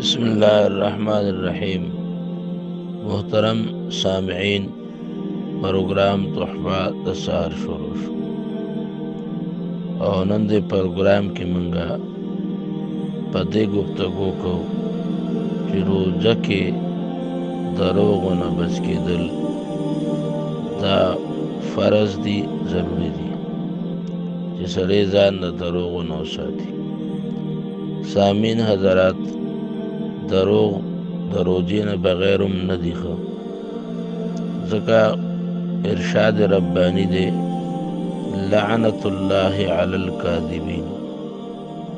बिस्मिल्लाहिर्रहमानिर्रहीम। मोहतरम सामईन, प्रोग्राम तोहफा दसार शुरू और नंद प्रोग्राम की मंगा पदे गुफ्तगू को कि रोजा के दरोग न बच के दिल दा फ़र्ज दी ज़रूरी दी जिस रेज़ा न दरोग न साथी सामीन हज़रात दरोग दरोजे न बगैरम न दिखा ज़का इरशाद रब्बानी दे लअनतुल्लाहि अलल काज़िबीन।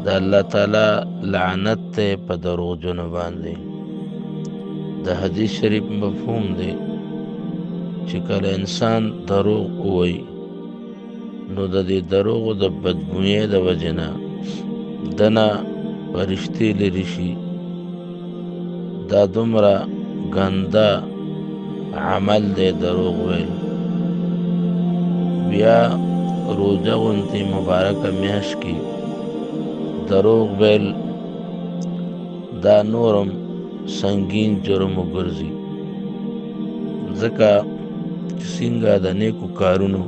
दा अल्लाह ताला लानत ते पे दरोजन बांधे। दा हदीस शरीफ मफहूम दे कि कल इंसान दरोग हुई नो द दे दरोग द बदबुए द वजना दना परिश्ते लिरिशी दा दुमरा गंदा अमल दे दरोग वेल बिया रोजा उनती मुबारक म्याश की दरोग वेल दा नूरम संगीन जुर्म गुर्जी ज़का सिंगा द नेकु कारुनो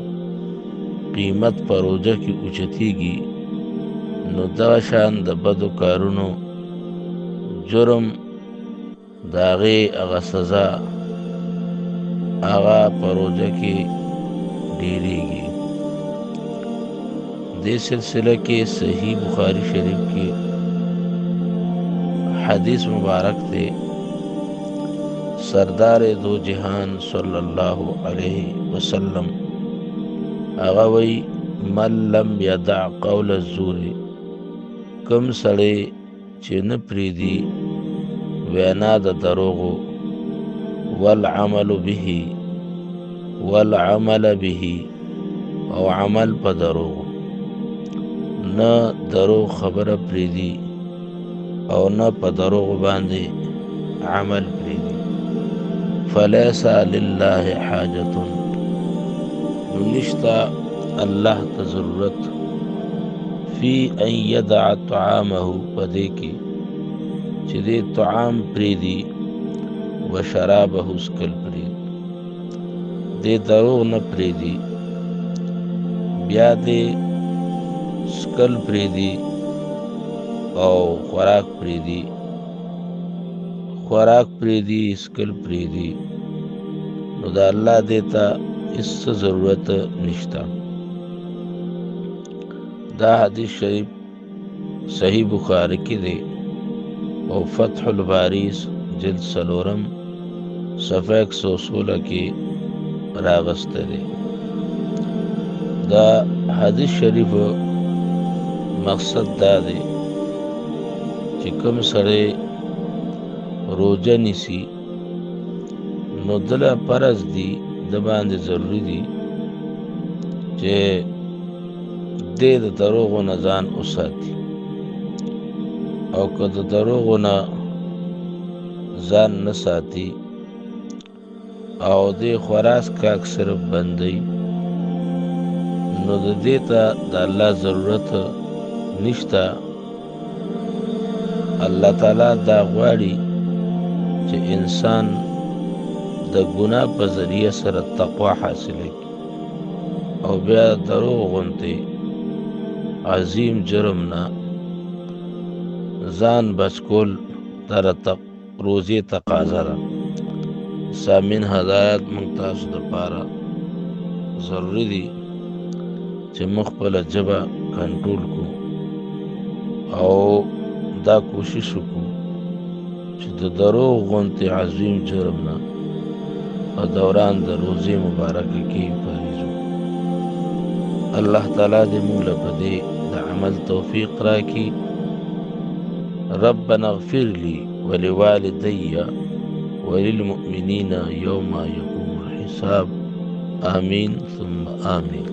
कीमत पर रोजा की उचतीगी नो दा शान द बदु कारुनो जुर्म दागे अगा सज़ा आगा पर रोजा की डेरेगी। दे सिलसिला के सही बुखारी शरीफ के हदीस मुबारक थे सरदार दो जहान सल्लल्लाहु अलैहि वसल्लम अगवई मल्लम यदा कौल ज़ूरी कम सड़े चिन प्रीदी वैना द दरोगो वल अमल बिही और अमल पर दरोगो न दरो खबर प्रीदी और न पर दरोग बांधे अमल प्रीदी फलैसा लिल्लाहि हाजतुन निश्ता अल्लाह त ज़रूरत फ़ी अन यदअ तआमहु पदे की चिदे तआम प्रीदी व शराबहु स्कल प्रीद दे दरोग न प्रीदी ब्या दे स्कल प्रीदी और खुराक प्रीदी स्कल प्रीदी नुदा अल्लाह देता इससे ज़रूरत निश्ता। दा हदीस शरीफ सही बुखारी की दे और फ़त्हुल बारीस जिल्द सलोरम सफ़ा 116 की रागस्त दे। दा हदीस शरीफ मकसद दा दे कि कम सड़े रोजा निसी नो दला परज दी दबान ज़रूरी दी जे दे द दरोग न जान उसाती और कद दरोग न जान न साती और दे खुरास का अक्सर बंदई नो देता द अल्लाह ज़रूरत निश्ता। अल्लाह ताला दा ग्वाड़ी जे इंसान द गुनाह पर ज़रिया सर तक़वा हासिल की और ब्या दरोग गुनते अजीम जुर्म ना जान बचकोल दर तक रोज़े तकाज़रा सामिन हदायत मुमताज़ द पारा ज़रूरी दी जे मुख्तलिफ जबा कंट्रोल को और दा कोशिश को द दरोग गुनते अजीम जुर्म ना और दौरान द रोज़े मुबारक की फरीज़ो अल्लाह ताला दे मूला पदे द अमल तौफीक राखी। रब्बना ग़फिर ली व लिवालिदैया व लिलमुमिनीना यौमा यक़ूमुल हिसाब। आमीन सुम्मा आमीन।